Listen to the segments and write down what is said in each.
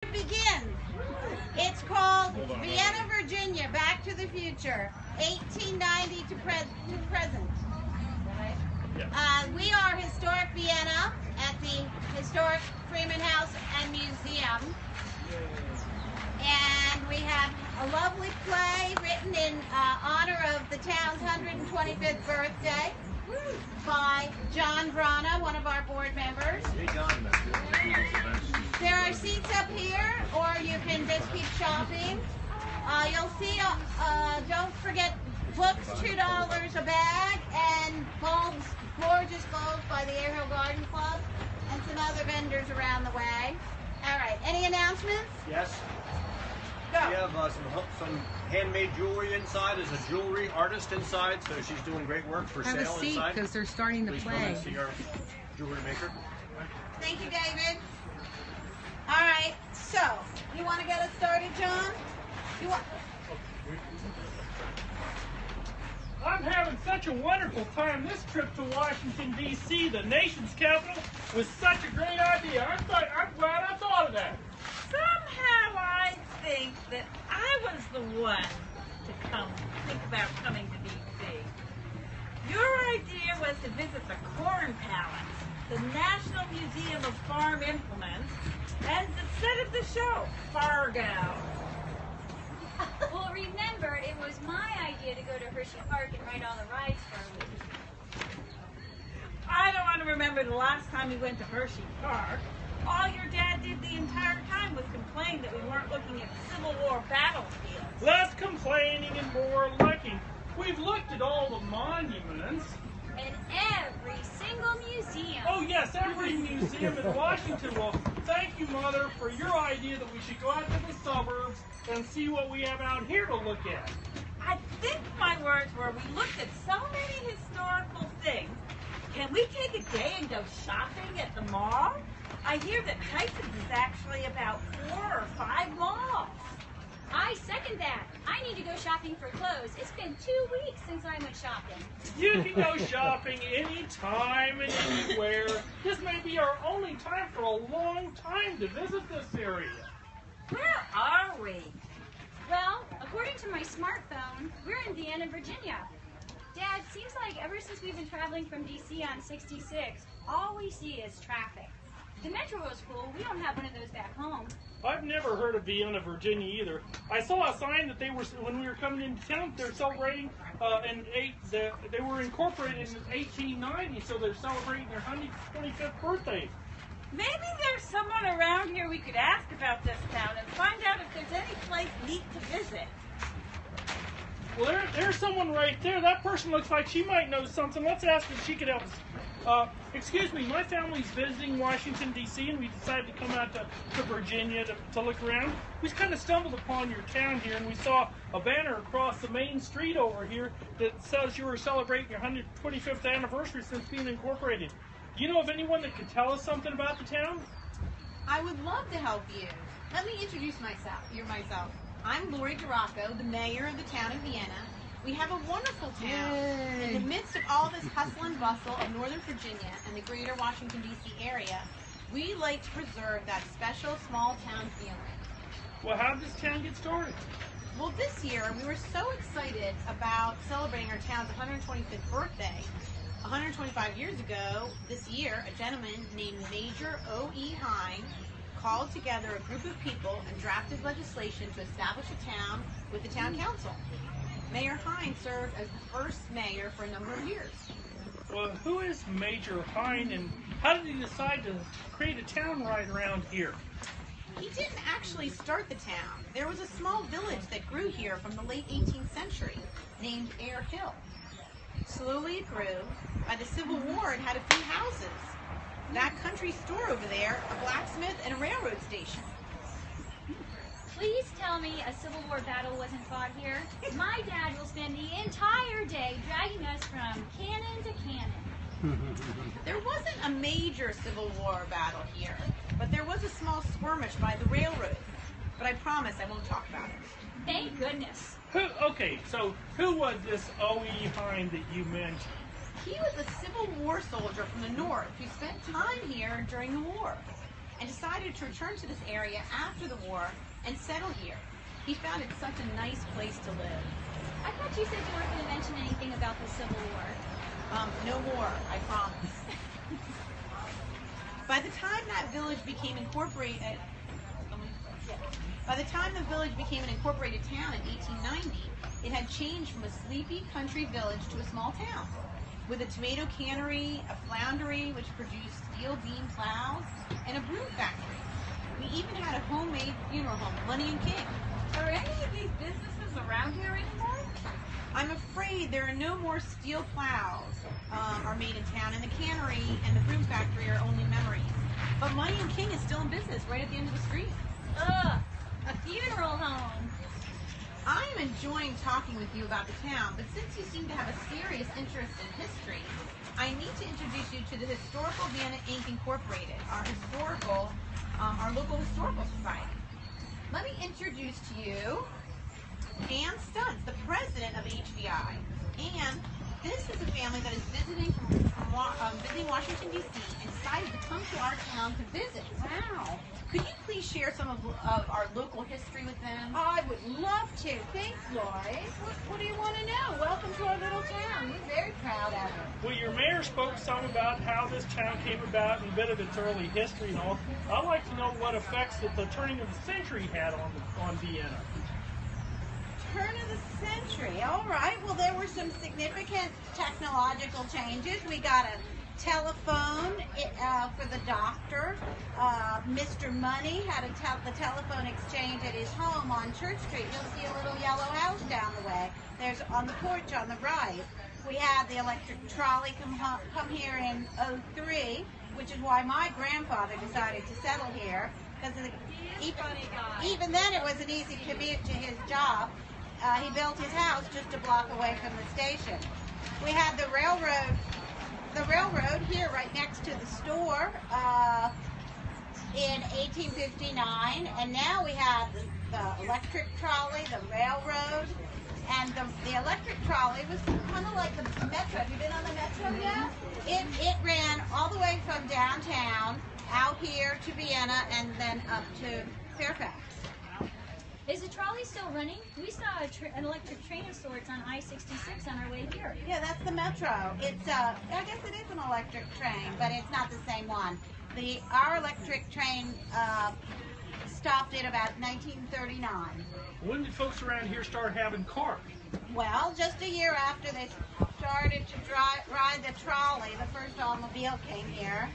Begin. It's called Vienna, Virginia, Back to the Future, 1890 to present. We are Historic Vienna at the Historic Freeman House and Museum. And we have a lovely play written in honor of the town's 125th birthday by John Vrana, one of our board members. There are seats up here, or you can just keep shopping. You'll see, don't forget, books, $2 a bag, and bulbs, gorgeous bulbs by the Air Hill Garden Club, and some other vendors around the way. All right, any announcements? Yes. Go. We have some handmade jewelry inside. There's a jewelry artist inside, so she's doing great work for sale inside. Have a seat, because they're starting to Please play. come and see our jewelry maker. Thank you, David. All right, so you want to get us started, John? I'm having such a wonderful time. This trip to Washington, D.C., the nation's capital, was such a great idea. I'm glad I thought of that. Somehow I think that I was the one to think about coming to D.C. Your idea was to visit the Corn Palace, the National Museum of Farm Implements, and the set of the show, Fargo. Well, remember, it was my idea to go to Hershey Park and ride all the rides for a week. I don't want to remember the last time we went to Hershey Park. All your dad did the entire time was complain that we weren't looking at Civil War battlefields. Less complaining and more looking. We've looked at all the monuments. And every single museum. Oh yes, every museum in Washington. Well, thank you, Mother, for your idea that we should go out to the suburbs and see what we have out here to look at. I think my words were, we looked at so many historical things. Can we take a day and go shopping at the mall? I hear that Tyson's is actually about 4 or 5 malls. I second that. I need to go shopping for clothes. It's been 2 weeks since I went shopping. You can go shopping anytime and anywhere. This may be our only time for a long time to visit this area. Where are we? Well, according to my smartphone, we're in Vienna, Virginia. Dad, seems like ever since we've been traveling from D.C. on 66, all we see is traffic. The metro was full. We don't have one of those back home. I've never heard of Vienna, Virginia either. I saw a sign that they were, when we were coming into town, they're celebrating, they were incorporated in 1890, so they're celebrating their 125th birthday. Maybe there's someone around here we could ask about this town and find out if there's any place neat to visit. Well, there's someone right there. That person looks like she might know something. Let's ask if she could help us. Excuse me, my family's visiting Washington, D.C., and we decided to come out to Virginia to look around. We kind of stumbled upon your town here, and we saw a banner across the main street over here that says you were celebrating your 125th anniversary since being incorporated. Do you know of anyone that could tell us something about the town? I would love to help you. Let me introduce myself. I'm Lori DeRocco, the mayor of the town of Vienna. We have a wonderful town. Yay. In the midst of all this hustle and bustle of Northern Virginia and the greater Washington, D.C. area, we like to preserve that special small town feeling. Well, how did this town get started? Well, this year we were so excited about celebrating our town's 125th birthday. 125 years ago, this year, a gentleman named Major O.E. Hine called together a group of people and drafted legislation to establish a town with the town council. Mayor Hine served as the first mayor for a number of years. Well, who is Major Hine, and how did he decide to create a town right around here? He didn't actually start the town. There was a small village that grew here from the late 18th century named Air Hill. Slowly it grew. By the Civil War, it had a few houses. That country store over there, a blacksmith, and a railroad station. Please tell me a Civil War battle wasn't fought here. My dad will spend the entire day dragging us from cannon to cannon. There wasn't a major Civil War battle here, but there was a small skirmish by the railroad. But I promise I won't talk about it. Thank goodness. So who was this O.E. Hine that you mentioned? He was a Civil War soldier from the North who spent time here during the war. and decided to return to this area after the war and settle here. He found it such a nice place to live. I thought you said you weren't going to mention anything about the Civil War. No more, I promise. By the time that village became incorporated, by the time the village became an incorporated town in 1890, it had changed from a sleepy country village to a small town, with a tomato cannery, a floundery which produced steel beam plows, and a broom factory. We even had a homemade funeral home, Money and King. Are any of these businesses around here anymore? I'm afraid there are no more steel plows are made in town, and the cannery and the broom factory are only memories. But Money and King is still in business right at the end of the street. Ugh, a funeral home. I am enjoying talking with you about the town, but since you seem to have a serious interest in history, I need to introduce you to the Historical Vienna Inc. Incorporated, our local historical society. Let me introduce to you Ann Stuntz, the president of HVI. And this is a family that is visiting visiting Washington, D.C. and decided to come to our town to visit. Wow. Could you please share some of our local history with them? I would love to. Thanks, Lois. What do you want to know? Welcome to our little town. We're very proud of it. Well, your mayor spoke some about how this town came about and a bit of its early history and all. I'd like to know what effects that the turning of the century had on Vienna. Turn of the century. All right. Well, there were some significant technological changes. We got a telephone for the doctor. Mr. Money had the telephone exchange at his home on Church Street. You'll see a little yellow house down the way. There's on the porch on the right. We had the electric trolley come here in '03, which is why my grandfather decided to settle here, because even then it was an easy commute to his job. He built his house just a block away from the station. We had the railroad here right next to the store in 1859, and now we have the electric trolley, the railroad, and the electric trolley was kind of like the metro. Have you been on the metro yet? It ran all the way from downtown out here to Vienna and then up to Fairfax. Is the trolley still running? We saw an electric train of sorts on I-66 on our way here. Yeah, that's the metro. It's I guess it is an electric train, but it's not the same one. Our electric train stopped in about 1939. When did folks around here start having cars? Well, just a year after they started to ride the trolley, the first automobile came here.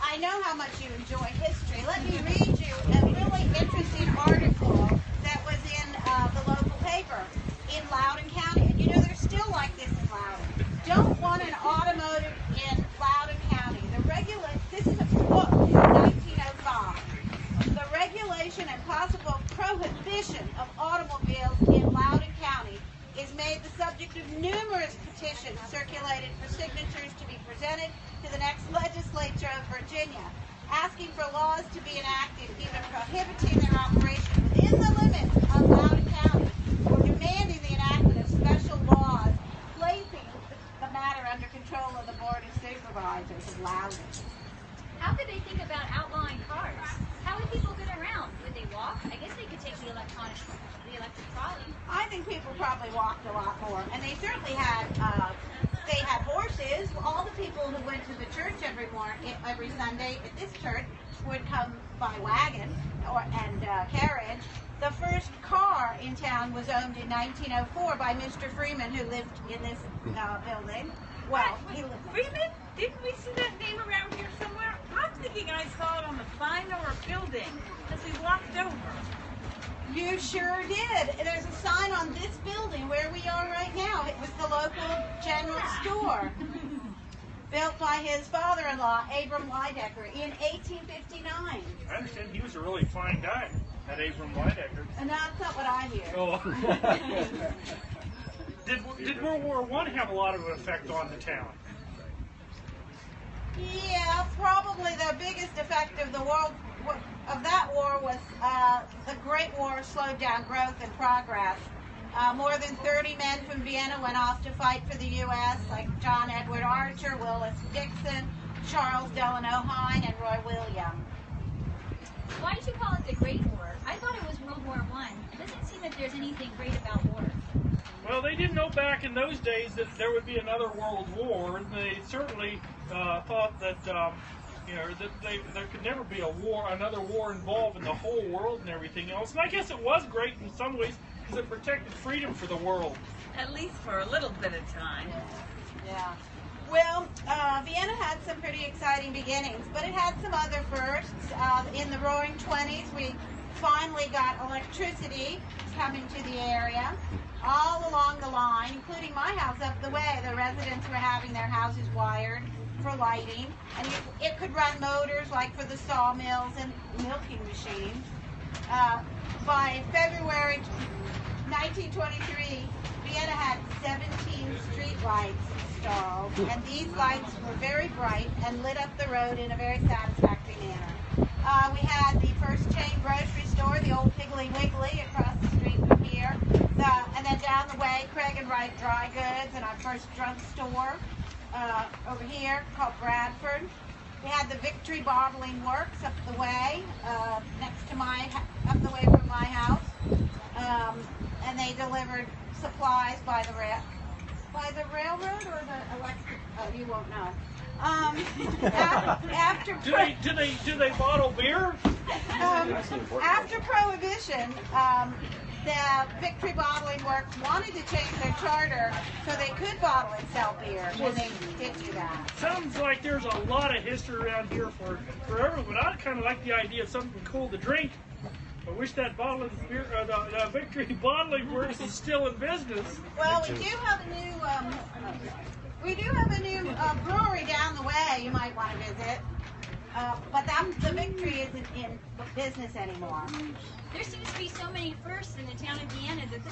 I know how much you enjoy history. Let me read you a really interesting article that was in the local paper in Loudoun County. And you know, they're still like this in Loudoun. Don't want an automotive in Loudoun County. This is a book from 1905. The regulation and possible prohibition of automobiles in Loudoun County is made the subject of numerous petitions circulated for signatures to be presented to the next legislature of Virginia, asking for laws to be enacted either prohibiting their operation within the limits of Loudoun County or demanding the enactment of special laws placing the matter under control of the Board of Supervisors of Loudoun. How could they think about outlawing cars? How would people get around? Would they walk? I guess they could take the electric trolley. I think people probably walked a lot more, and they certainly had horses. All the people who went to the church every Sunday at this church would come by wagon and carriage. The first car in town was owned in 1904 by Mr. Freeman, who lived in this building. Well, he lived there. Freeman? Didn't we see that name around here somewhere? I'm thinking I saw it on the sign of our building as we walked over. You sure did. There's a sign on this building where we are right now. It was the local general store built by his father-in-law, Abram Lydecker, in 1859. I understand he was a really fine guy, that Abram Lydecker. And that's not what I hear. Oh. Did World War I have a lot of effect on the town? Yeah, probably the biggest effect of that war was the Great War slowed down growth and progress. More than 30 men from Vienna went off to fight for the U.S., like John Edward Archer, Willis Dixon, Charles Delano Hine, and Roy Williams. Why did you call it the Great War? I thought it was World War I. It doesn't seem that there's anything great about war. Well, they didn't know back in those days that there would be another world war, and they certainly thought that that there could never be another war involved in the whole world and everything else. And I guess it was great in some ways because it protected freedom for the world. At least for a little bit of time. Yeah. Well, Vienna had some pretty exciting beginnings, but it had some other firsts. In the Roaring 20s, we finally got electricity coming to the area. All along the line, including my house up the way, the residents were having their houses wired for lighting, and it could run motors like for the sawmills and milking machines. By February 1923, Vienna had 17 street lights installed, and these lights were very bright and lit up the road in a very satisfactory manner. We had the first chain grocery store, the old Piggly Wiggly, across the street from here. And then down the way, Craig and Wright Dry Goods, and our first drugstore over here called Bradford. We had the Victory Bottling Works up the way, up the way from my house, and they delivered supplies by the railroad or the electric. Oh, you won't know. After Do they bottle beer? After Prohibition, the Victory Bottling Works wanted to change their charter so they could bottle and sell beer, and they did do that. Sounds like there's a lot of history around here for everyone. I kind of like the idea of something cool to drink. I wish that bottle of beer, the Victory Bottling Works is still in business. Well, we do have a new brewery down the way you might want to visit. But the Victory isn't in business anymore. There seems to be so many firsts in the town of Vienna that the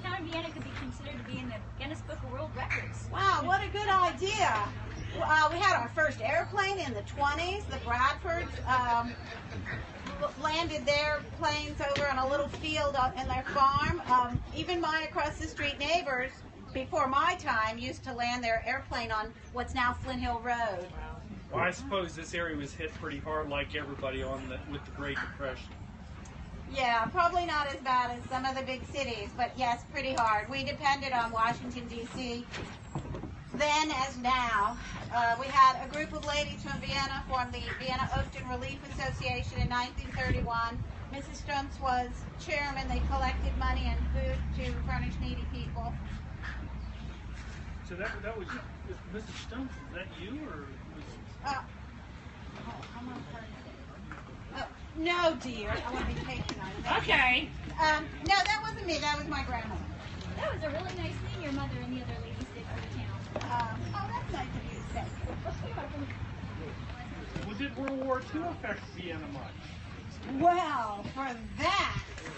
town of Vienna could be considered to be in the Guinness Book of World Records. Wow, what a good idea. We had our first airplane in the 20s. The Bradfords landed their planes over on a little field in their farm. Even my across the street neighbors, before my time, used to land their airplane on what's now Flint Hill Road. Well, I suppose this area was hit pretty hard, like everybody with the Great Depression. Yeah, probably not as bad as some of the big cities, but yes, pretty hard. We depended on Washington, D.C. then as now. We had a group of ladies from Vienna formed the Vienna Ocean Relief Association in 1931. Mrs. Stumps was chairman. They collected money and food to furnish needy people. So that was Mrs. Stumps. Is that you or? No, dear. I want to be patronized. Okay. No, that wasn't me. That was my grandmother. That was a really nice thing your mother and the other ladies did for the town. Oh, that's nice of you to say. Well, did World War II affect Vienna much? Well, for that,